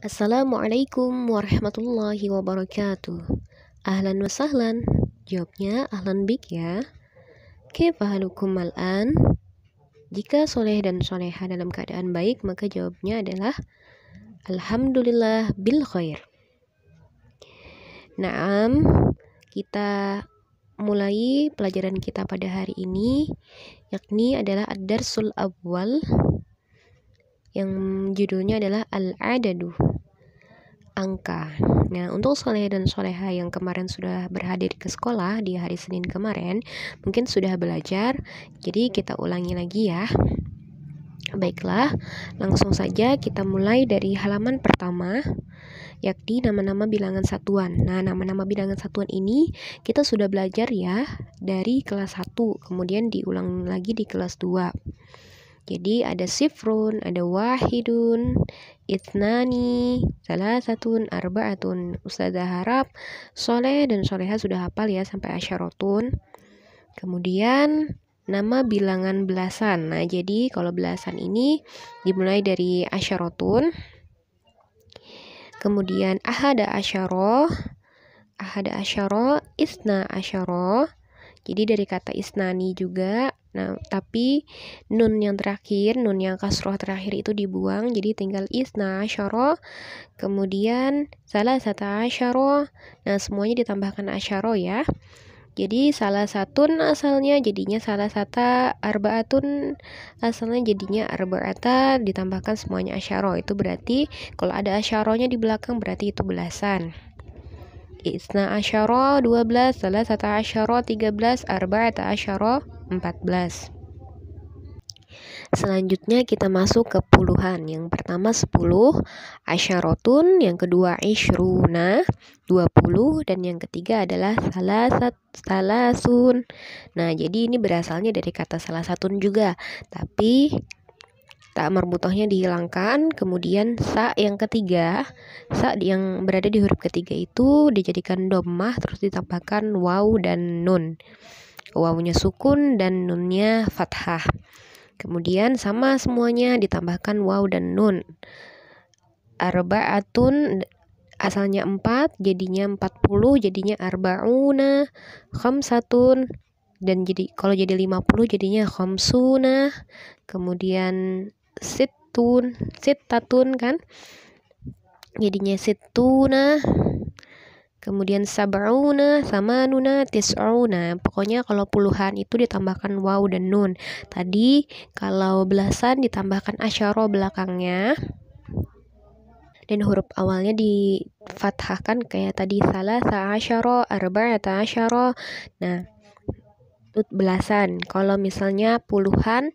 Assalamualaikum warahmatullahi wabarakatuh. Ahlan wa sahlan. Jawabnya ahlan bik ya. Kaifa halukum al'an? Jika soleh dan soleha dalam keadaan baik, maka jawabnya adalah alhamdulillah bil khair. Naam, kita mulai pelajaran kita pada hari ini, yakni adalah ad-darsul awwal, yang judulnya adalah al-adadu, angka. Nah, untuk soleh dan soleha yang kemarin sudah berhadir ke sekolah di hari Senin kemarin, mungkin sudah belajar, jadi kita ulangi lagi ya. Baiklah, langsung saja kita mulai dari halaman pertama, yakni nama-nama bilangan satuan. Nah, nama-nama bilangan satuan ini kita sudah belajar ya dari kelas 1, kemudian diulang lagi di kelas 2. Jadi ada sifrun, ada wahidun, itnani, salasatun, arba'atun. Ustazah harap soleh dan soleha sudah hafal ya sampai asyarotun. Kemudian nama bilangan belasan. Nah, jadi kalau belasan ini dimulai dari asyarotun. Kemudian ahada asyaro, isna asyaro. Jadi dari kata isnani juga. Nah, tapi nun yang terakhir, nun yang kasroh terakhir itu dibuang, jadi tinggal isna asyaro, kemudian salasata asyaro. Nah, semuanya ditambahkan asyaro ya. Jadi salasatun asalnya jadinya salasata, arbaatun asalnya jadinya arbaata, ditambahkan semuanya asyaro. Itu berarti kalau ada asyaronya di belakang berarti itu belasan. Isna asyara 12, salasata asyara 13, arba'ata asyara 14. Selanjutnya kita masuk ke puluhan. Yang pertama 10, asyaratun, yang kedua isyruna, 20, dan yang ketiga adalah salasun. Nah, jadi ini berasalnya dari kata salasatun juga, tapi tak marbutohnya dihilangkan, kemudian sa yang ketiga, sa yang berada di huruf ketiga itu dijadikan dhammah, terus ditambahkan waw dan nun. Wawnya sukun dan nunnya fathah. Kemudian sama semuanya ditambahkan waw dan nun. Arba'atun asalnya 4, jadinya 40, jadinya arba'una, khamsatun, dan jadi kalau jadi 50 jadinya khamsuna. Kemudian sittatun kan, jadinya sittuna. Kemudian sab'una, samanuna, tis'una. Pokoknya kalau puluhan itu ditambahkan waw dan nun. Tadi kalau belasan ditambahkan asyara belakangnya, dan huruf awalnya difathahkan kayak tadi salasa asyara, arba'ata asyara. Nah, belasan. Kalau misalnya puluhan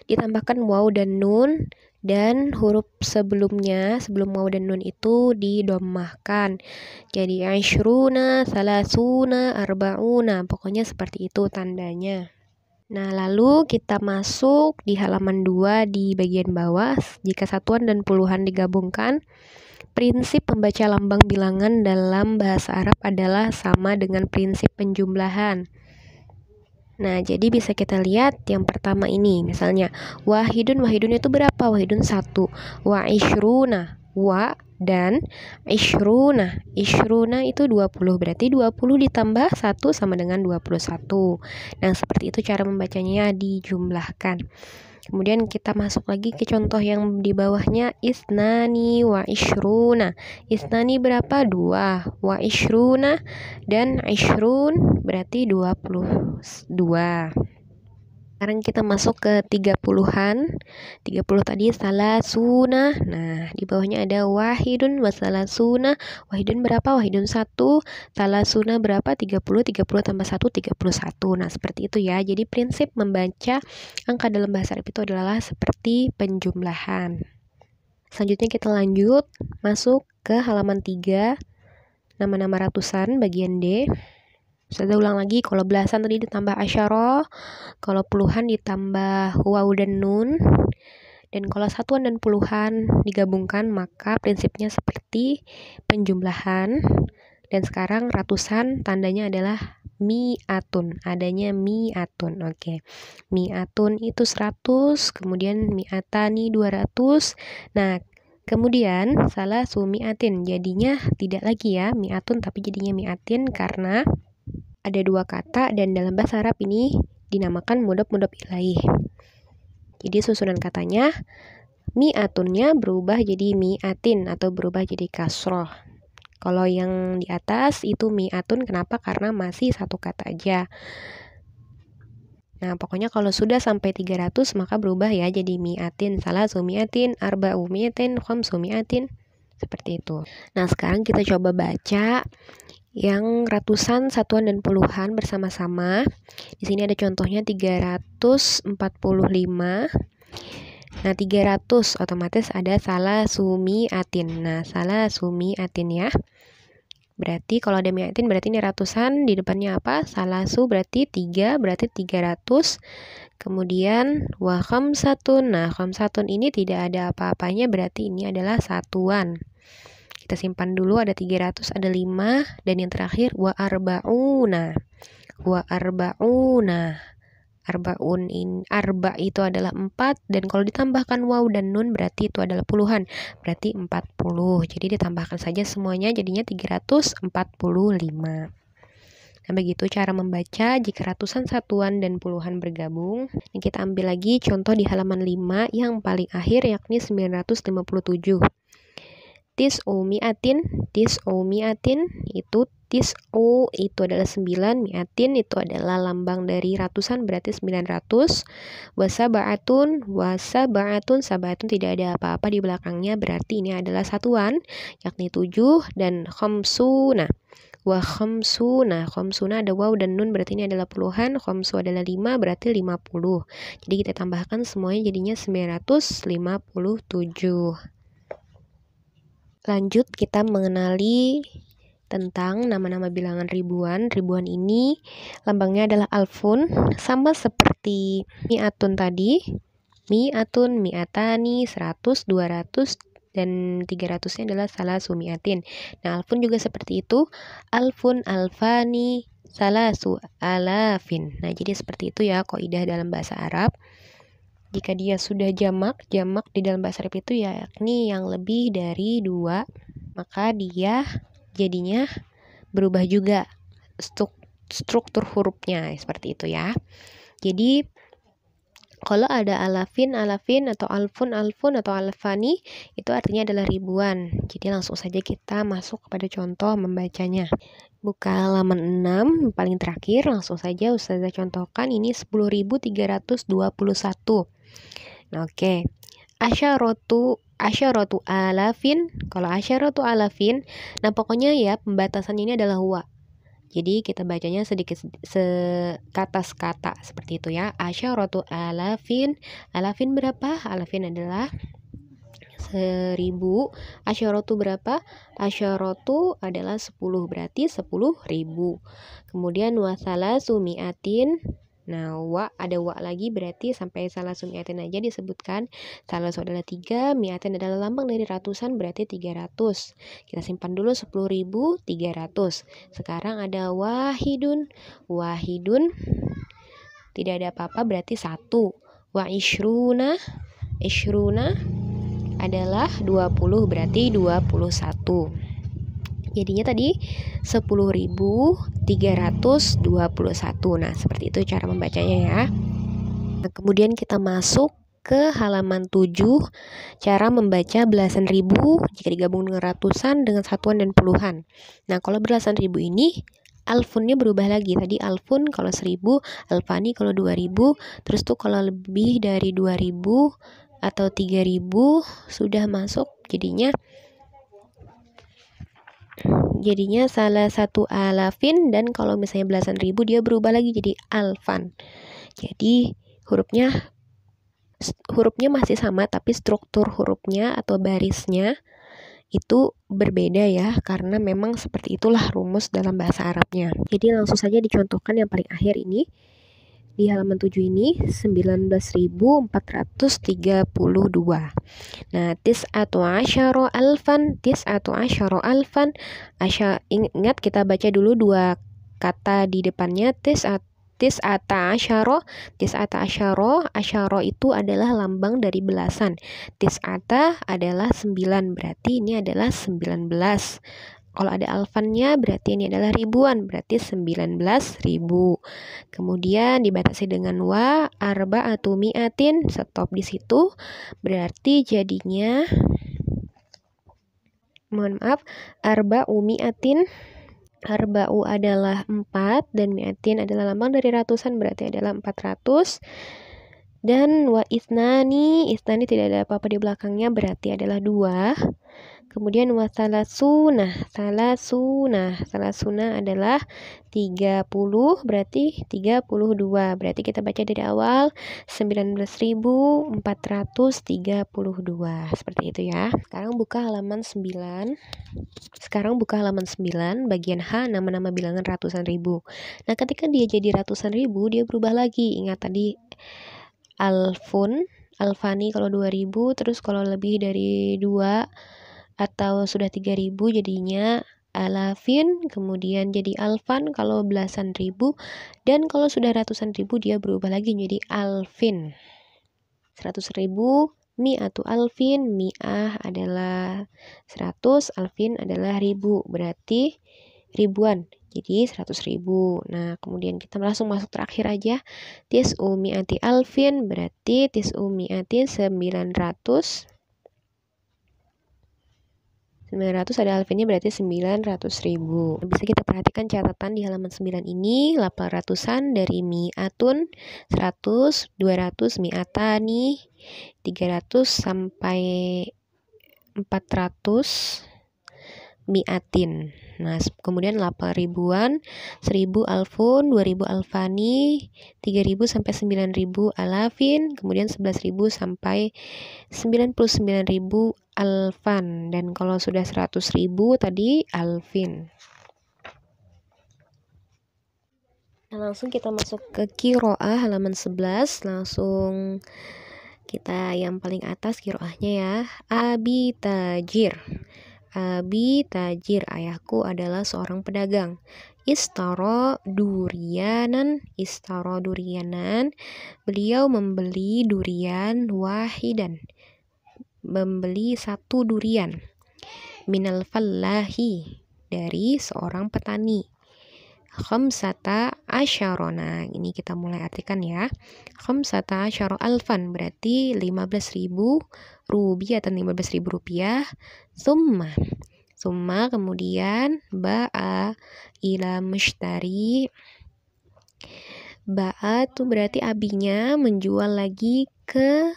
ditambahkan waw dan nun, dan huruf sebelumnya, sebelum waw dan nun itu didommahkan. Jadi asyruna, salasuna, arba'una. Pokoknya seperti itu tandanya. Nah, lalu kita masuk di halaman 2 di bagian bawah. Jika satuan dan puluhan digabungkan, prinsip membaca lambang bilangan dalam bahasa Arab adalah sama dengan prinsip penjumlahan. Nah, jadi bisa kita lihat yang pertama ini, misalnya wahidun itu berapa? Wahidun 1. Wa isyruna, wa dan isyruna itu 20, berarti 20 ditambah 1 sama dengan 21. Nah, seperti itu cara membacanya dijumlahkan. Kemudian kita masuk lagi ke contoh yang di bawahnya, isnani wa isyruna. Isnani berapa? 2. Wa isyruna dan isyrun berarti 22. Sekarang kita masuk ke 30-an. 30 tadi salasuna. Nah, di bawahnya ada wahidun wa salasuna. Wahidun berapa? Wahidun 1. Salasuna berapa? 30 tambah 1, 31. Nah, seperti itu ya. Jadi prinsip membaca angka dalam bahasa Arab itu adalah seperti penjumlahan. Selanjutnya kita lanjut masuk ke halaman 3. Nama-nama ratusan bagian D. Saya ulang lagi, kalau belasan tadi ditambah asyara, kalau puluhan ditambah waw dan nun, dan kalau satuan dan puluhan digabungkan maka prinsipnya seperti penjumlahan. Dan sekarang ratusan tandanya adalah mi'atun, adanya mi'atun. Oke. Mi'atun itu 100, kemudian mi'atani 200. Nah, Kemudian salasu mi'atin, jadinya tidak lagi ya mi'atun tapi jadinya mi'atin karena ada dua kata dan dalam bahasa Arab ini dinamakan mudhaf ilaih. Jadi susunan katanya mi'atunnya berubah jadi mi'atin atau berubah jadi kasroh. Kalau yang di atas itu mi'atun, kenapa? Karena masih satu kata aja. Nah, pokoknya kalau sudah sampai 300 maka berubah ya jadi mi'atin, salasu mi'atin, arba'u mi'atin, khamsu mi'atin, seperti itu. Nah, sekarang kita coba baca yang ratusan, satuan, dan puluhan bersama-sama. Di sini ada contohnya 345. Nah, 300 otomatis ada salasu mi'atin. Nah, salasu mi'atin ya. Berarti kalau ada mi'atin berarti ini ratusan, di depannya apa? Salasu berarti 3, berarti 300. Kemudian wa khamsatun. Nah, khamsatun ini tidak ada apa-apanya, berarti ini adalah satuan. Kita simpan dulu, ada 300, ada 5, dan yang terakhir wa arba'una. Wa arba'una. Arba'un arba itu adalah 4, dan kalau ditambahkan waw dan nun berarti itu adalah puluhan, berarti 40. Jadi ditambahkan saja semuanya jadinya 345. Nah, begitu cara membaca jika ratusan, satuan, dan puluhan bergabung. Ini kita ambil lagi contoh di halaman 5 yang paling akhir, yakni 957. Tis'u mi'atin itu tis'u itu adalah 9, mi'atin itu adalah lambang dari ratusan berarti 900. Wasaba'atun sab'atun tidak ada apa-apa di belakangnya berarti ini adalah satuan yakni 7, dan khamsuna. Wa khamsuna ada waw dan nun berarti ini adalah puluhan, khamsu adalah 5 berarti 50. Jadi kita tambahkan semuanya jadinya 957. Lanjut kita mengenali tentang nama-nama bilangan ribuan. Ribuan ini lambangnya adalah alfun, sama seperti mi'atun tadi. Mi'atun, mi'atani, 100, 200, dan 300-nya adalah salasu mi'atin. Nah, alfun juga seperti itu. Alfun, alfani, salasu alafin. Nah, jadi seperti itu ya kaidah dalam bahasa Arab. Jika dia sudah jamak di dalam bahasa Arab itu yakni yang lebih dari 2, maka dia jadinya berubah juga struktur hurufnya seperti itu ya. Jadi kalau ada alafin atau alfun atau alfani itu artinya adalah ribuan. Jadi langsung saja kita masuk kepada contoh membacanya. Buka halaman 6 paling terakhir, langsung saja Ustazah contohkan ini 10.321. Nah, oke. Asyaratu alafin. Kalau asyaratu alafin, nah pokoknya ya pembatasan ini adalah wa. Jadi kita bacanya sedikit sekata-kata seperti itu ya. Asyaratu alafin. Alafin berapa? Alafin adalah 1000. Asyaratu berapa? Asyaratu adalah 10, berarti 10.000. Kemudian wasalasu mi'atin. Nah, ada wa lagi berarti sampai salasu mi'atin aja disebutkan. Salasu adalah 3, mi'atin adalah lambang dari ratusan berarti 300. Kita simpan dulu 10.300. Sekarang ada wahidun. Wahidun tidak ada apa-apa berarti 1. Wa ishruna adalah 20 berarti 21. Jadinya tadi 10.321. Nah, seperti itu cara membacanya ya. Nah, kemudian kita masuk ke halaman 7, cara membaca belasan ribu jika digabung dengan ratusan, dengan satuan dan puluhan. Nah, kalau belasan ribu ini alfunnya berubah lagi. Tadi alfun kalau 1000, alfani kalau 2000, terus tuh kalau lebih dari 2000 atau 3000 sudah masuk jadinya salah satu alafin, dan kalau misalnya belasan ribu dia berubah lagi jadi alfan. Jadi hurufnya masih sama tapi struktur hurufnya atau barisnya itu berbeda ya, karena memang seperti itulah rumus dalam bahasa Arabnya. Jadi langsung saja dicontohkan yang paling akhir ini. Di halaman 7 ini 19.432. Nah, tis'atu asyara alfan. Ingat kita baca dulu dua kata di depannya. tis'ata asyara, asyara itu adalah lambang dari belasan. Tis'ata adalah 9, berarti ini adalah 19. Kalau ada alfannya berarti ini adalah ribuan, berarti 19.000. Kemudian dibatasi dengan wa, arba'atu mi'atin, stop di situ. Berarti jadinya arba'u mi'atin. Arba'u adalah 4 dan mi'atin adalah lambang dari ratusan, berarti adalah 400. Dan wa isnani tidak ada apa-apa di belakangnya, berarti adalah 2. Kemudian wa salasuna adalah 30, berarti 32. Berarti kita baca dari awal 19.432. Seperti itu ya. Sekarang buka halaman 9. Bagian H, nama-nama bilangan ratusan ribu. Nah, ketika dia jadi ratusan ribu, dia berubah lagi. Ingat tadi alfani kalau 2000, terus kalau lebih dari 2 atau sudah 3000 jadinya alafin, kemudian jadi alfan kalau belasan ribu, dan kalau sudah ratusan ribu dia berubah lagi menjadi alfin. 100.000, mi'atu alfin, mi'ah adalah 100, alfin adalah 1000, berarti ribuan, jadi 100.000. Nah, kemudian kita langsung masuk terakhir aja. Tis'u mi'ati alfin, berarti tis'u mi'atin 900 ada alfinnya, berarti 900.000. Bisa kita perhatikan catatan di halaman 9 ini, 800-an dari mi'atun, 100, 200, mi'atani, 300 sampai 400 mi'atin. Nah, kemudian 8 ribuan, 1000 alfun, 2000 alfani, 3000 sampai 9000 alafin, kemudian 11.000 sampai 99.000 alfan, dan kalau sudah 100.000 tadi alfin. Nah, langsung kita masuk ke qiraah halaman 11. Langsung kita yang paling atas qiraahnya ya. Abi tajir, ayahku adalah seorang pedagang. Istaro durianan, beliau membeli durian wahidan, membeli 1 durian. Minal fallahi, dari seorang petani. Khamsata asyarona, ini kita mulai artikan ya. Khamsata asyara alfan, berarti 15.000 rupiah atau 15.000 rupiah. Summa, kemudian ba'a ila mushtari. Ba'a itu berarti abinya menjual lagi ke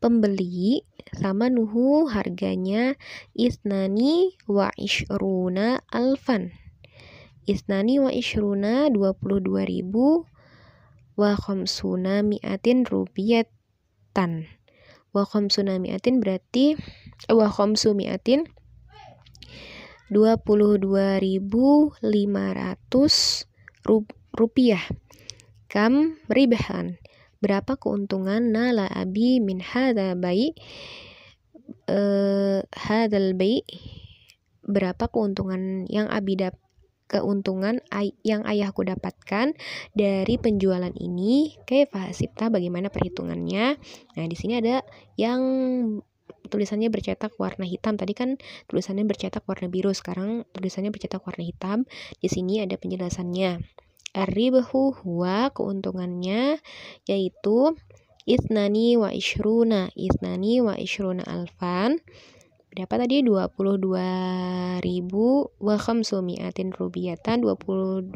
pembeli, sama nuhu harganya isnani wa ishruna alfan. Isnani wa ishruna 22.000 wa khamsuna mi'atin rubiyatan. Wa khamsuna mi'atin berarti wa khamsu mi'atin 22.500 rupiah. Kam ribahan, berapa keuntungan nala abi min hadal bai, berapa keuntungan yang yang ayahku dapatkan dari penjualan ini. Kaifa hasibta, bagaimana perhitungannya. Nah, di sini ada yang tulisannya bercetak warna hitam. Tadi kan tulisannya bercetak warna biru, sekarang tulisannya bercetak warna hitam. Di sini ada penjelasannya. Ar-ribhu huwa, keuntungannya yaitu isnani wa ishruna alfan. Berapa tadi? 22.000 wa khamsumi'atin rubiyatan, 22.500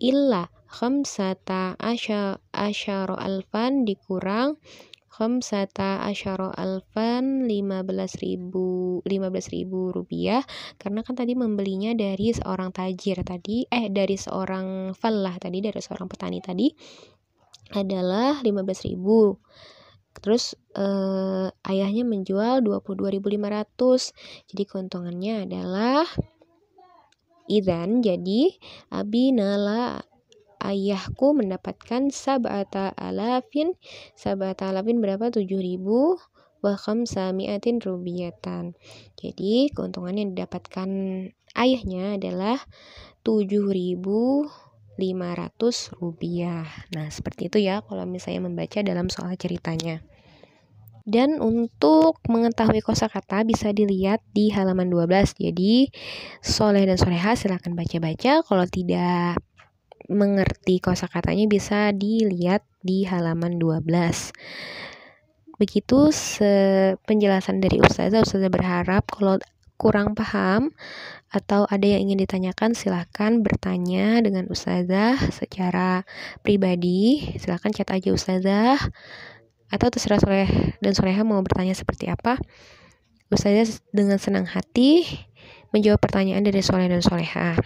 illa khamsata asyara alfan dikurang khamsata asyara alfan 15.000 rupiah, karena kan tadi membelinya dari seorang tajir tadi, dari seorang fallah tadi, dari seorang petani tadi adalah 15.000. Terus ayahnya menjual 22.500, jadi keuntungannya adalah idzan, jadi abi nala, ayahku mendapatkan sab'ata alafin berapa? 7.000 wa khamsa mi'atin rubiyatan. Jadi keuntungan yang didapatkan ayahnya adalah 7.000 Rp500. Nah, seperti itu ya kalau misalnya membaca dalam soal ceritanya. Dan untuk mengetahui kosakata bisa dilihat di halaman 12. Jadi, Soleh dan Soleha silakan baca-baca. Kalau tidak mengerti kosakatanya bisa dilihat di halaman 12. Begitu penjelasan dari Ustazah. Ustazah berharap kalau kurang paham atau ada yang ingin ditanyakan, silahkan bertanya dengan Ustazah secara pribadi. Silahkan chat aja Ustazah, atau terserah Soleh dan Soleha mau bertanya seperti apa. Ustazah dengan senang hati menjawab pertanyaan dari Soleh dan Soleha.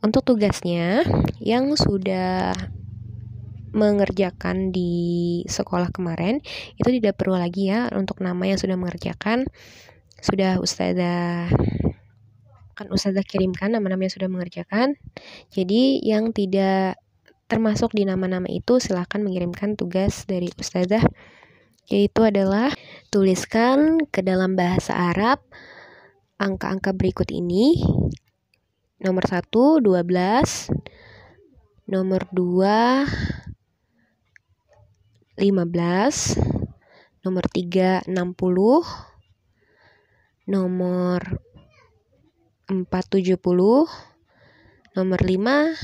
Untuk tugasnya yang sudah mengerjakan di sekolah kemarin, itu tidak perlu lagi ya untuk nama yang sudah mengerjakan. Sudah Ustazah kirimkan nama-nama yang sudah mengerjakan. Jadi yang tidak termasuk di nama-nama itu silahkan mengirimkan tugas dari Ustazah, yaitu adalah tuliskan ke dalam bahasa Arab angka-angka berikut ini. Nomor 1, 12. Nomor 2, 15. Nomor 3, 60. Nomor 4, 70. Nomor 5,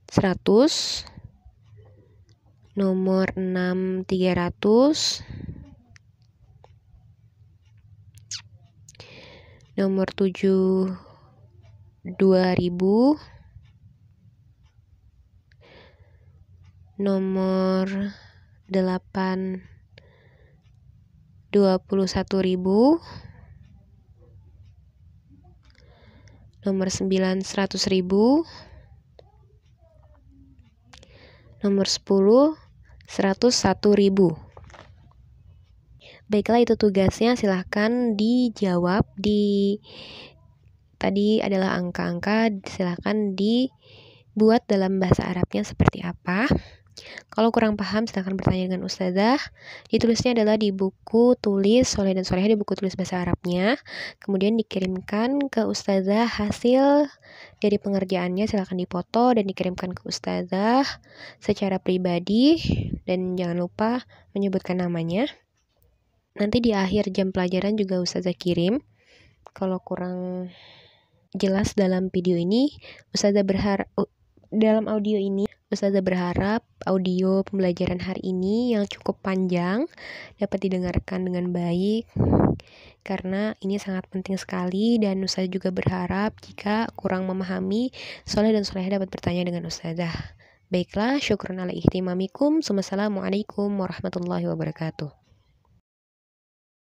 100. Nomor 6, 300. Nomor 7, 2000. Nomor 8, 21.000. Nomor 9, 100.000. Nomor 10, 101.000. Baiklah, itu tugasnya, silahkan dijawab. Tadi adalah angka-angka, silahkan dibuat dalam bahasa Arabnya seperti apa. Kalau kurang paham silahkan bertanya dengan Ustazah. Ditulisnya adalah di buku tulis Soleh dan Soleha, di buku tulis bahasa Arabnya. Kemudian dikirimkan ke Ustazah hasil dari pengerjaannya, silahkan dipoto dan dikirimkan ke Ustazah secara pribadi. Dan jangan lupa menyebutkan namanya. Nanti di akhir jam pelajaran juga Ustazah kirim. Kalau kurang jelas dalam video ini, dalam audio ini, Ustazah berharap audio pembelajaran hari ini yang cukup panjang dapat didengarkan dengan baik, karena ini sangat penting sekali. Dan Ustazah juga berharap jika kurang memahami, Soleh dan Soleha dapat bertanya dengan Ustazah. Baiklah, syukran ala ihtimamikum. Wassalamualaikum warahmatullahi wabarakatuh.